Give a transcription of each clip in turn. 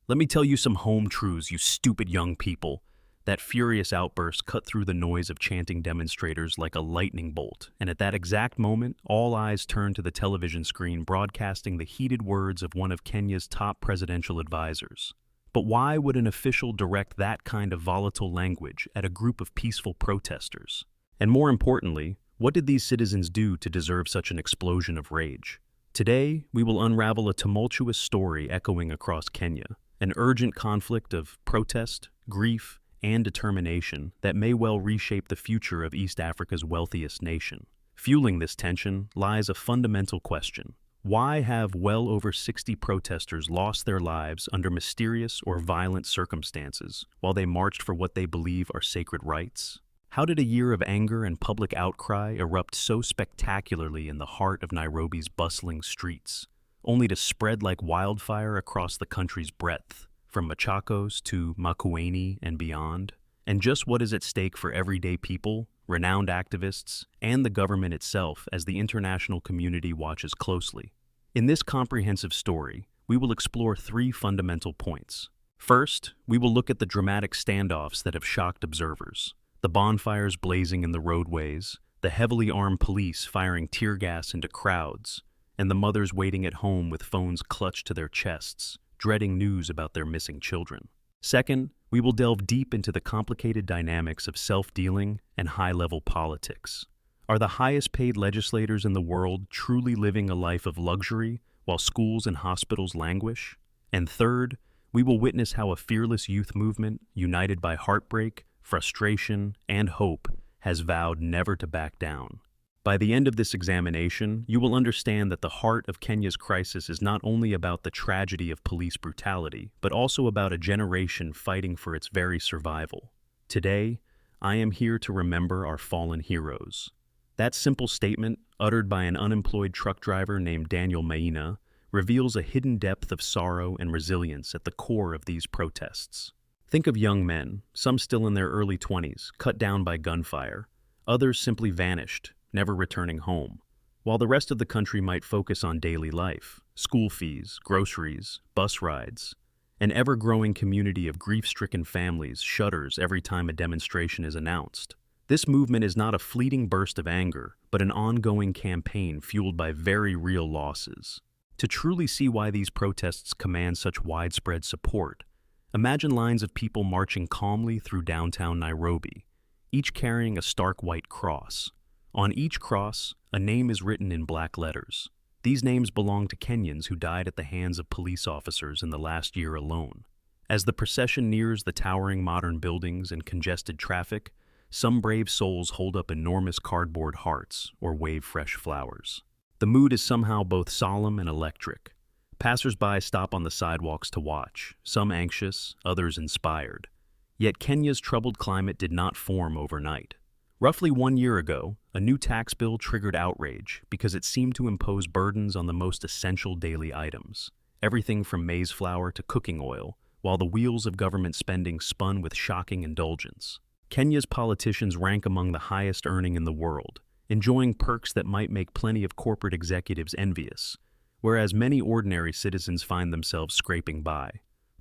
Let me tell you some home truths, you stupid young people. That furious outburst cut through the noise of chanting demonstrators like a lightning bolt, and at that exact moment, all eyes turned to the television screen broadcasting the heated words of one of Kenya's top presidential advisors. But why would an official direct that kind of volatile language at a group of peaceful protesters? And more importantly, what did these citizens do to deserve such an explosion of rage? Today, we will unravel a tumultuous story echoing across Kenya, an urgent conflict of protest, grief, and determination that may well reshape the future of East Africa's wealthiest nation. Fueling this tension lies a fundamental question. Why have well over 60 protesters lost their lives under mysterious or violent circumstances while they marched for what they believe are sacred rights? How did a year of anger and public outcry erupt so spectacularly in the heart of Nairobi's bustling streets, only to spread like wildfire across the country's breadth, from Machakos to Makueni and beyond? And just what is at stake for everyday people, renowned activists, and the government itself as the international community watches closely? In this comprehensive story, we will explore three fundamental points. First, we will look at the dramatic standoffs that have shocked observers. The bonfires blazing in the roadways, the heavily armed police firing tear gas into crowds, and the mothers waiting at home with phones clutched to their chests, dreading news about their missing children. Second, we will delve deep into the complicated dynamics of self-dealing and high-level politics. Are the highest-paid legislators in the world truly living a life of luxury while schools and hospitals languish? And third, we will witness how a fearless youth movement, united by heartbreak, frustration, and hope, has vowed never to back down. By the end of this examination, you will understand that the heart of Kenya's crisis is not only about the tragedy of police brutality, but also about a generation fighting for its very survival. Today, I am here to remember our fallen heroes. That simple statement, uttered by an unemployed truck driver named Daniel Maina, reveals a hidden depth of sorrow and resilience at the core of these protests. Think of young men, some still in their early 20s, cut down by gunfire. Others simply vanished, never returning home. While the rest of the country might focus on daily life, school fees, groceries, bus rides, an ever-growing community of grief-stricken families shudders every time a demonstration is announced. This movement is not a fleeting burst of anger, but an ongoing campaign fueled by very real losses. To truly see why these protests command such widespread support, imagine lines of people marching calmly through downtown Nairobi, each carrying a stark white cross. On each cross, a name is written in black letters. These names belong to Kenyans who died at the hands of police officers in the last year alone. As the procession nears the towering modern buildings and congested traffic, some brave souls hold up enormous cardboard hearts or wave fresh flowers. The mood is somehow both solemn and electric. Passers-by stop on the sidewalks to watch, some anxious, others inspired. Yet Kenya's troubled climate did not form overnight. Roughly 1 year ago, a new tax bill triggered outrage because it seemed to impose burdens on the most essential daily items, everything from maize flour to cooking oil, while the wheels of government spending spun with shocking indulgence. Kenya's politicians rank among the highest earning in the world, enjoying perks that might make plenty of corporate executives envious, whereas many ordinary citizens find themselves scraping by.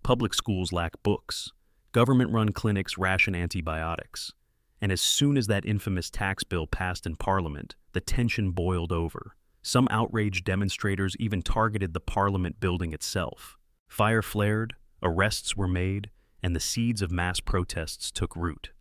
Public schools lack books, government-run clinics ration antibiotics, and as soon as that infamous tax bill passed in Parliament, the tension boiled over. Some outraged demonstrators even targeted the Parliament building itself. Fire flared, arrests were made, and the seeds of mass protests took root.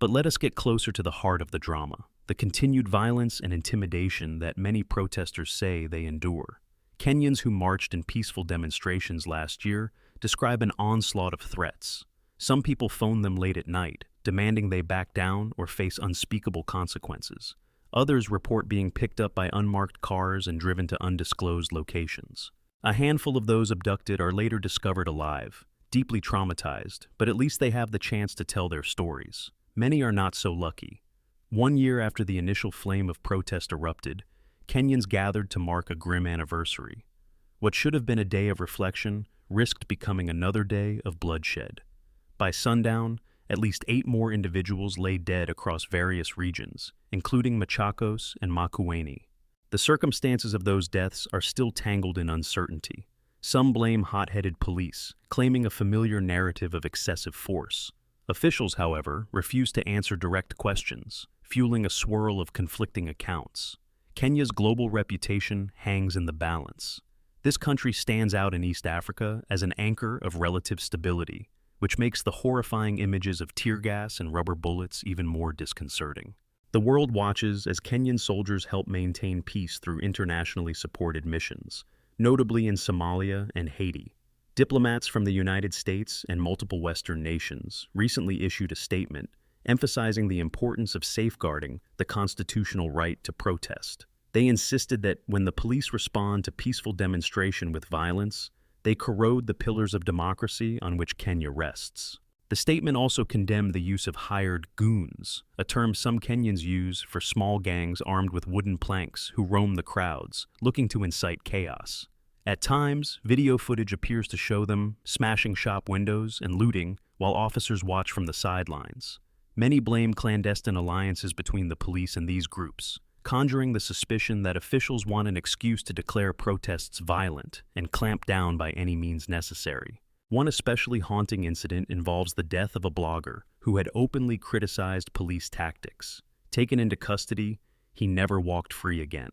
But let us get closer to the heart of the drama, the continued violence and intimidation that many protesters say they endure. Kenyans who marched in peaceful demonstrations last year describe an onslaught of threats. Some people phone them late at night, demanding they back down or face unspeakable consequences. Others report being picked up by unmarked cars and driven to undisclosed locations. A handful of those abducted are later discovered alive, deeply traumatized, but at least they have the chance to tell their stories. Many are not so lucky. 1 year after the initial flame of protest erupted, Kenyans gathered to mark a grim anniversary. What should have been a day of reflection risked becoming another day of bloodshed. By sundown, at least 8 more individuals lay dead across various regions, including Machakos and Makueni. The circumstances of those deaths are still tangled in uncertainty. Some blame hot-headed police, claiming a familiar narrative of excessive force. Officials, however, refuse to answer direct questions, fueling a swirl of conflicting accounts. Kenya's global reputation hangs in the balance. This country stands out in East Africa as an anchor of relative stability, which makes the horrifying images of tear gas and rubber bullets even more disconcerting. The world watches as Kenyan soldiers help maintain peace through internationally supported missions, notably in Somalia and Haiti. Diplomats from the United States and multiple Western nations recently issued a statement emphasizing the importance of safeguarding the constitutional right to protest. They insisted that when the police respond to peaceful demonstration with violence, they corrode the pillars of democracy on which Kenya rests. The statement also condemned the use of hired goons, a term some Kenyans use for small gangs armed with wooden planks who roam the crowds, looking to incite chaos. At times, video footage appears to show them smashing shop windows and looting while officers watch from the sidelines. Many blame clandestine alliances between the police and these groups, conjuring the suspicion that officials want an excuse to declare protests violent and clamp down by any means necessary. One especially haunting incident involves the death of a blogger who had openly criticized police tactics. Taken into custody, he never walked free again.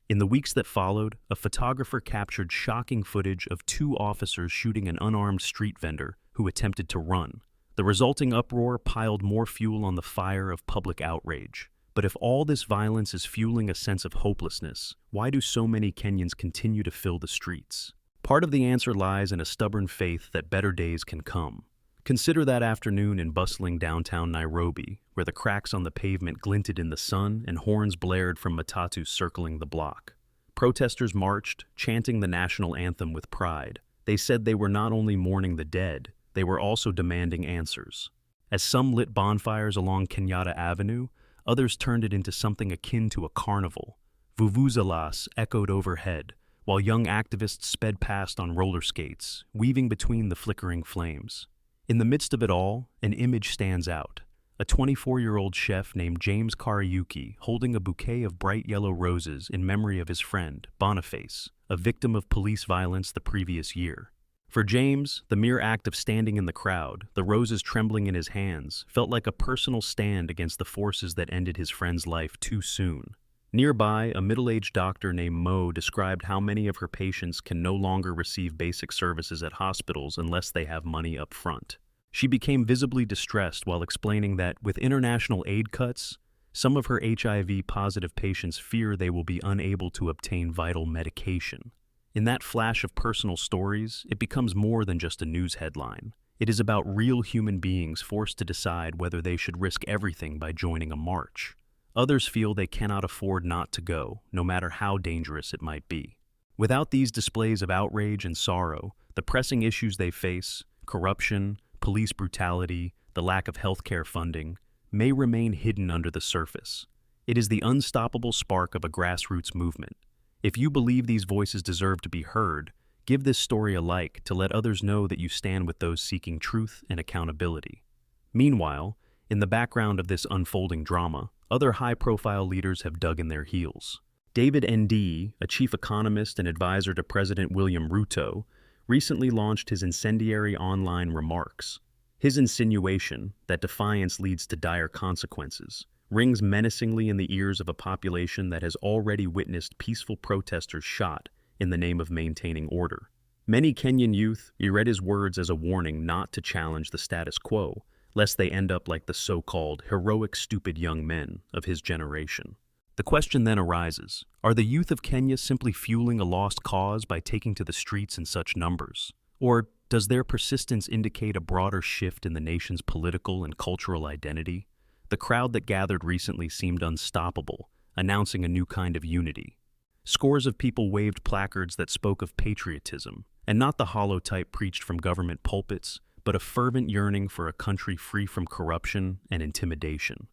In the weeks that followed, a photographer captured shocking footage of two officers shooting an unarmed street vendor who attempted to run. The resulting uproar piled more fuel on the fire of public outrage. But if all this violence is fueling a sense of hopelessness, why do so many Kenyans continue to fill the streets? Part of the answer lies in a stubborn faith that better days can come. Consider that afternoon in bustling downtown Nairobi, where the cracks on the pavement glinted in the sun and horns blared from matatus circling the block. Protesters marched, chanting the national anthem with pride. They said they were not only mourning the dead, they were also demanding answers. As some lit bonfires along Kenyatta Avenue, others turned it into something akin to a carnival. Vuvuzelas echoed overhead, while young activists sped past on roller skates, weaving between the flickering flames. In the midst of it all, an image stands out. A 24-year-old chef named James Karayuki holding a bouquet of bright yellow roses in memory of his friend, Boniface, a victim of police violence the previous year. For James, the mere act of standing in the crowd, the roses trembling in his hands, felt like a personal stand against the forces that ended his friend's life too soon. Nearby, a middle-aged doctor named Mo described how many of her patients can no longer receive basic services at hospitals unless they have money up front. She became visibly distressed while explaining that, with international aid cuts, some of her HIV-positive patients fear they will be unable to obtain vital medication. In that flash of personal stories, it becomes more than just a news headline. It is about real human beings forced to decide whether they should risk everything by joining a march. Others feel they cannot afford not to go, no matter how dangerous it might be. Without these displays of outrage and sorrow, the pressing issues they face, corruption, police brutality, the lack of healthcare funding, may remain hidden under the surface. It is the unstoppable spark of a grassroots movement. If you believe these voices deserve to be heard, give this story a like to let others know that you stand with those seeking truth and accountability. Meanwhile, in the background of this unfolding drama, other high-profile leaders have dug in their heels. David Ndii, a chief economist and advisor to President William Ruto, recently launched his incendiary online remarks. His insinuation that defiance leads to dire consequences rings menacingly in the ears of a population that has already witnessed peaceful protesters shot in the name of maintaining order. Many Kenyan youth read his words as a warning not to challenge the status quo, lest they end up like the so-called heroic stupid young men of his generation. The question then arises, are the youth of Kenya simply fueling a lost cause by taking to the streets in such numbers? Or does their persistence indicate a broader shift in the nation's political and cultural identity? The crowd that gathered recently seemed unstoppable, announcing a new kind of unity. Scores of people waved placards that spoke of patriotism, and not the hollow type preached from government pulpits, but a fervent yearning for a country free from corruption and intimidation.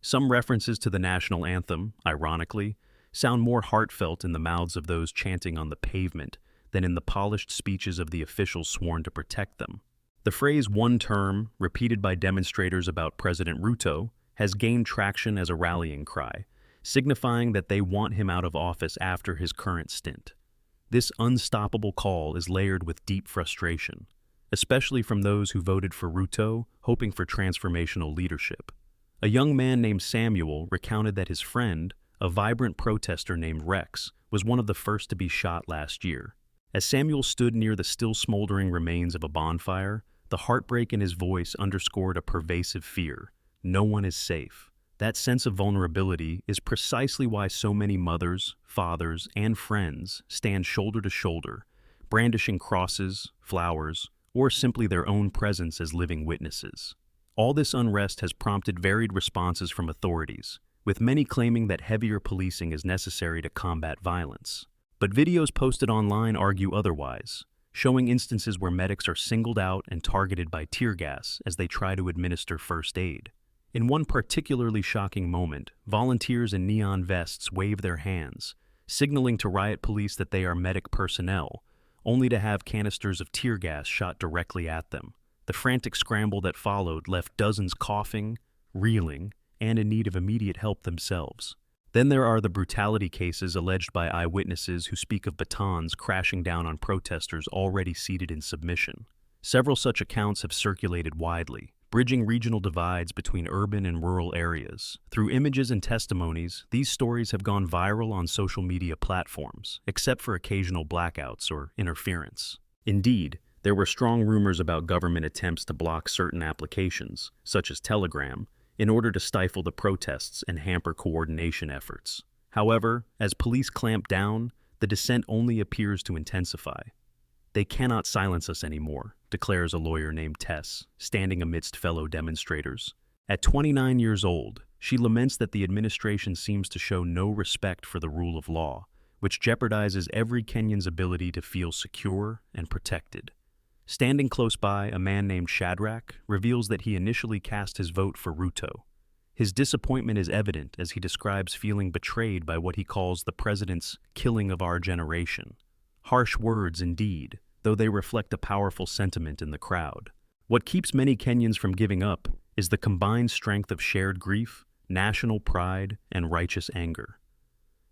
Some references to the national anthem, ironically, sound more heartfelt in the mouths of those chanting on the pavement than in the polished speeches of the officials sworn to protect them. The phrase "one term," repeated by demonstrators about President Ruto, has gained traction as a rallying cry, signifying that they want him out of office after his current stint. This unstoppable call is layered with deep frustration, especially from those who voted for Ruto, hoping for transformational leadership. A young man named Samuel recounted that his friend, a vibrant protester named Rex, was one of the first to be shot last year. As Samuel stood near the still smoldering remains of a bonfire, the heartbreak in his voice underscored a pervasive fear. No one is safe. That sense of vulnerability is precisely why so many mothers, fathers, and friends stand shoulder to shoulder, brandishing crosses, flowers, or simply their own presence as living witnesses. All this unrest has prompted varied responses from authorities, with many claiming that heavier policing is necessary to combat violence. But videos posted online argue otherwise, showing instances where medics are singled out and targeted by tear gas as they try to administer first aid. In one particularly shocking moment, volunteers in neon vests wave their hands, signaling to riot police that they are medic personnel, only to have canisters of tear gas shot directly at them. The frantic scramble that followed left dozens coughing, reeling, and in need of immediate help themselves. Then there are the brutality cases alleged by eyewitnesses who speak of batons crashing down on protesters already seated in submission. Several such accounts have circulated widely, bridging regional divides between urban and rural areas. Through images and testimonies, these stories have gone viral on social media platforms, except for occasional blackouts or interference. Indeed, there were strong rumors about government attempts to block certain applications, such as Telegram, in order to stifle the protests and hamper coordination efforts. However, as police clamp down, the dissent only appears to intensify. "They cannot silence us anymore," declares a lawyer named Tess, standing amidst fellow demonstrators. At 29 years old, she laments that the administration seems to show no respect for the rule of law, which jeopardizes every Kenyan's ability to feel secure and protected. Standing close by, a man named Shadrach reveals that he initially cast his vote for Ruto. His disappointment is evident as he describes feeling betrayed by what he calls the president's killing of our generation. Harsh words indeed, though they reflect a powerful sentiment in the crowd. What keeps many Kenyans from giving up is the combined strength of shared grief, national pride, and righteous anger.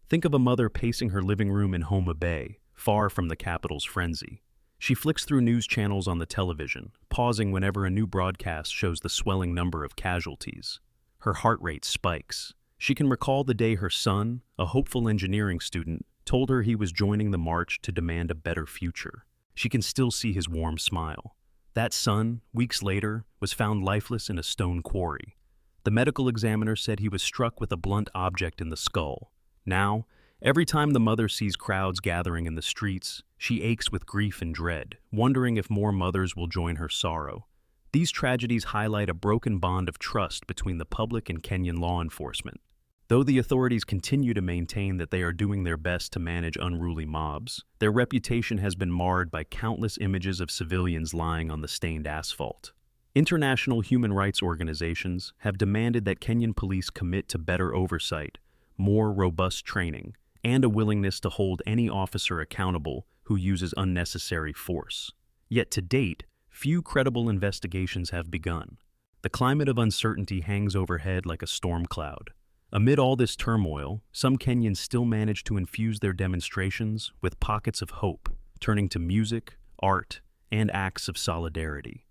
Think of a mother pacing her living room in Homa Bay, far from the capital's frenzy. She flicks through news channels on the television, pausing whenever a new broadcast shows the swelling number of casualties. Her heart rate spikes. She can recall the day her son, a hopeful engineering student, told her he was joining the march to demand a better future. She can still see his warm smile. That son, weeks later, was found lifeless in a stone quarry. The medical examiner said he was struck with a blunt object in the skull. Now, every time the mother sees crowds gathering in the streets, she aches with grief and dread, wondering if more mothers will join her sorrow. These tragedies highlight a broken bond of trust between the public and Kenyan law enforcement. Though the authorities continue to maintain that they are doing their best to manage unruly mobs, their reputation has been marred by countless images of civilians lying on the stained asphalt. International human rights organizations have demanded that Kenyan police commit to better oversight, more robust training, and a willingness to hold any officer accountable who uses unnecessary force. Yet to date, few credible investigations have begun. The climate of uncertainty hangs overhead like a storm cloud. Amid all this turmoil, some Kenyans still manage to infuse their demonstrations with pockets of hope, turning to music, art, and acts of solidarity.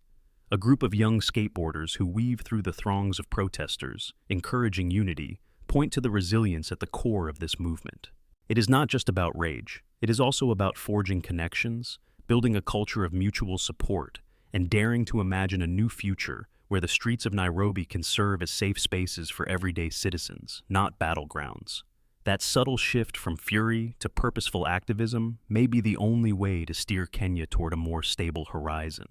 A group of young skateboarders who weave through the throngs of protesters, encouraging unity, point to the resilience at the core of this movement. It is not just about rage. It is also about forging connections, building a culture of mutual support, and daring to imagine a new future where the streets of Nairobi can serve as safe spaces for everyday citizens, not battlegrounds. That subtle shift from fury to purposeful activism may be the only way to steer Kenya toward a more stable horizon.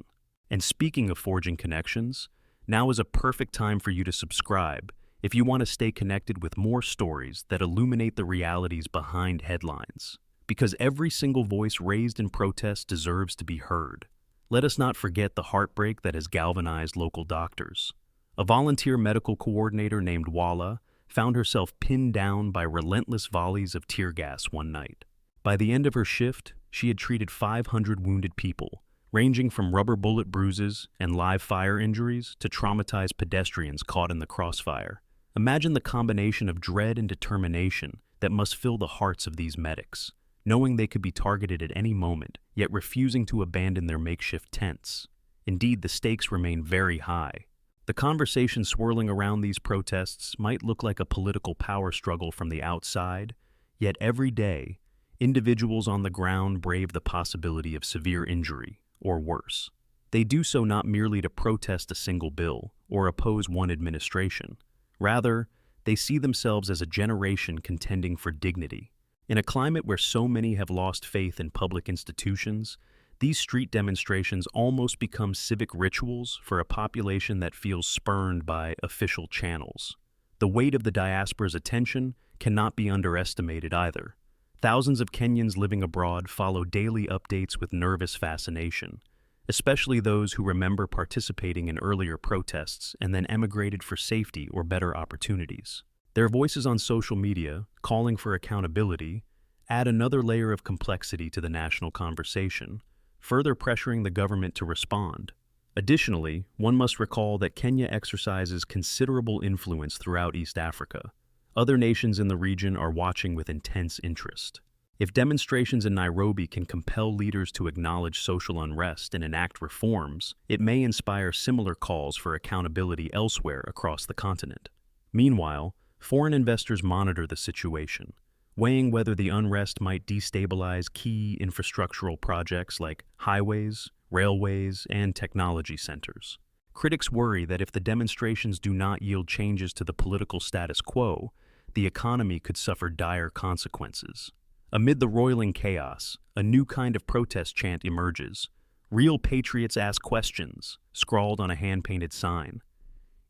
And speaking of forging connections, now is a perfect time for you to subscribe if you want to stay connected with more stories that illuminate the realities behind headlines. Because every single voice raised in protest deserves to be heard. Let us not forget the heartbreak that has galvanized local doctors. A volunteer medical coordinator named Wala found herself pinned down by relentless volleys of tear gas one night. By the end of her shift, she had treated 500 wounded people, ranging from rubber bullet bruises and live fire injuries to traumatized pedestrians caught in the crossfire. Imagine the combination of dread and determination that must fill the hearts of these medics. knowing they could be targeted at any moment, yet refusing to abandon their makeshift tents. Indeed, the stakes remain very high. The conversation swirling around these protests might look like a political power struggle from the outside, yet every day, individuals on the ground brave the possibility of severe injury, or worse. They do so not merely to protest a single bill or oppose one administration. Rather, they see themselves as a generation contending for dignity. In a climate where so many have lost faith in public institutions, these street demonstrations almost become civic rituals for a population that feels spurned by official channels. The weight of the diaspora's attention cannot be underestimated either. Thousands of Kenyans living abroad follow daily updates with nervous fascination, especially those who remember participating in earlier protests and then emigrated for safety or better opportunities. Their voices on social media, calling for accountability, add another layer of complexity to the national conversation, further pressuring the government to respond. Additionally, one must recall that Kenya exercises considerable influence throughout East Africa. Other nations in the region are watching with intense interest. If demonstrations in Nairobi can compel leaders to acknowledge social unrest and enact reforms, it may inspire similar calls for accountability elsewhere across the continent. Meanwhile, foreign investors monitor the situation, weighing whether the unrest might destabilize key infrastructural projects like highways, railways, and technology centers. Critics worry that if the demonstrations do not yield changes to the political status quo, the economy could suffer dire consequences. Amid the roiling chaos, a new kind of protest chant emerges. "Real patriots ask questions," scrawled on a hand-painted sign.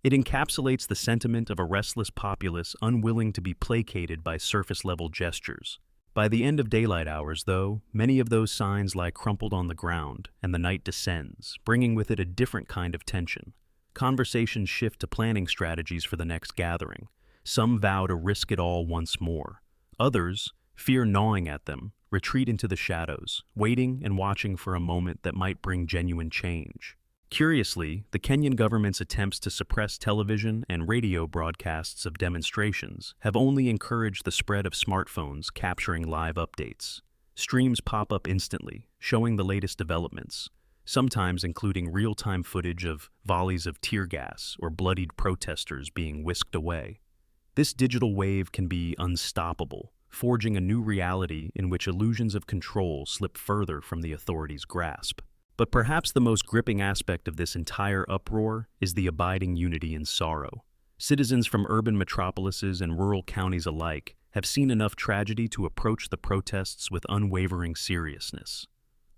It encapsulates the sentiment of a restless populace unwilling to be placated by surface-level gestures. By the end of daylight hours, though, many of those signs lie crumpled on the ground, and the night descends, bringing with it a different kind of tension. Conversations shift to planning strategies for the next gathering. Some vow to risk it all once more. Others, fear gnawing at them, retreat into the shadows, waiting and watching for a moment that might bring genuine change. Curiously, the Kenyan government's attempts to suppress television and radio broadcasts of demonstrations have only encouraged the spread of smartphones capturing live updates. Streams pop up instantly, showing the latest developments, sometimes including real-time footage of volleys of tear gas or bloodied protesters being whisked away. This digital wave can be unstoppable, forging a new reality in which illusions of control slip further from the authorities' grasp. But perhaps the most gripping aspect of this entire uproar is the abiding unity in sorrow. Citizens from urban metropolises and rural counties alike have seen enough tragedy to approach the protests with unwavering seriousness.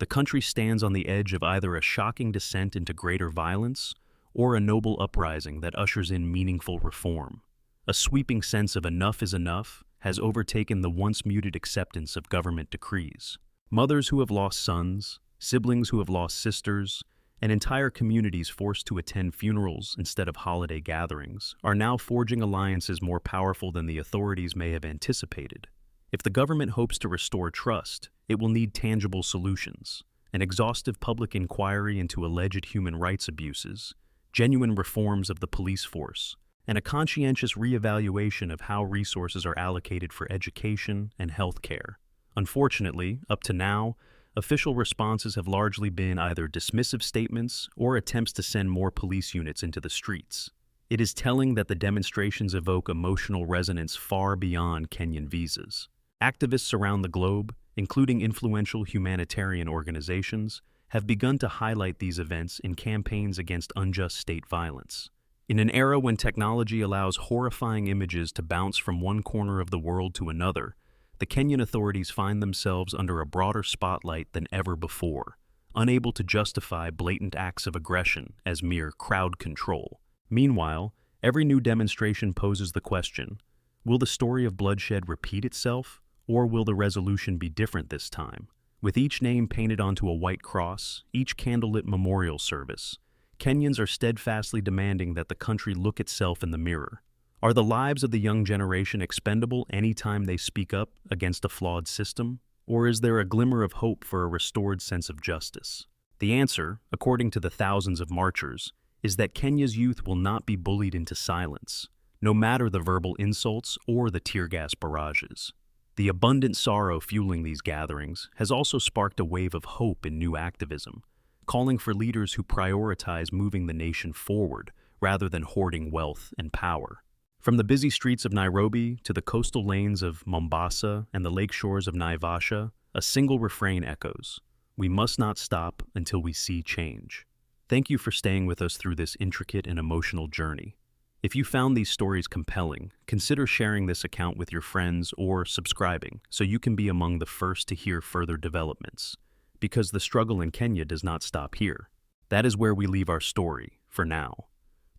The country stands on the edge of either a shocking descent into greater violence or a noble uprising that ushers in meaningful reform. A sweeping sense of enough is enough has overtaken the once muted acceptance of government decrees. Mothers who have lost sons, siblings who have lost sisters, and entire communities forced to attend funerals instead of holiday gatherings are now forging alliances more powerful than the authorities may have anticipated. If the government hopes to restore trust, it will need tangible solutions, an exhaustive public inquiry into alleged human rights abuses, genuine reforms of the police force, and a conscientious reevaluation of how resources are allocated for education and health care. Unfortunately, up to now, official responses have largely been either dismissive statements or attempts to send more police units into the streets. It is telling that the demonstrations evoke emotional resonance far beyond Kenyan visas. Activists around the globe, including influential humanitarian organizations, have begun to highlight these events in campaigns against unjust state violence. In an era when technology allows horrifying images to bounce from one corner of the world to another, the Kenyan authorities find themselves under a broader spotlight than ever before, unable to justify blatant acts of aggression as mere crowd control. Meanwhile, every new demonstration poses the question, will the story of bloodshed repeat itself, or will the resolution be different this time? With each name painted onto a white cross, each candlelit memorial service, Kenyans are steadfastly demanding that the country look itself in the mirror. Are the lives of the young generation expendable any time they speak up against a flawed system? Or is there a glimmer of hope for a restored sense of justice? The answer, according to the thousands of marchers, is that Kenya's youth will not be bullied into silence, no matter the verbal insults or the tear gas barrages. The abundant sorrow fueling these gatherings has also sparked a wave of hope in new activism, calling for leaders who prioritize moving the nation forward rather than hoarding wealth and power. From the busy streets of Nairobi to the coastal lanes of Mombasa and the lake shores of Naivasha, a single refrain echoes: we must not stop until we see change. Thank you for staying with us through this intricate and emotional journey. If you found these stories compelling, consider sharing this account with your friends or subscribing so you can be among the first to hear further developments. Because the struggle in Kenya does not stop here. That is where we leave our story, for now.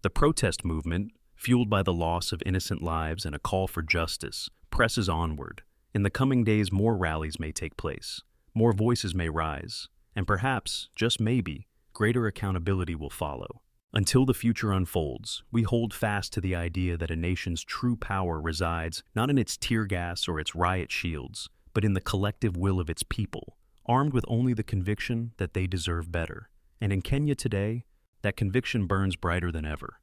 The protest movement, fueled by the loss of innocent lives and a call for justice, presses onward. In the coming days, more rallies may take place, more voices may rise, and perhaps, just maybe, greater accountability will follow. Until the future unfolds, we hold fast to the idea that a nation's true power resides not in its tear gas or its riot shields, but in the collective will of its people, armed with only the conviction that they deserve better. And in Kenya today, that conviction burns brighter than ever.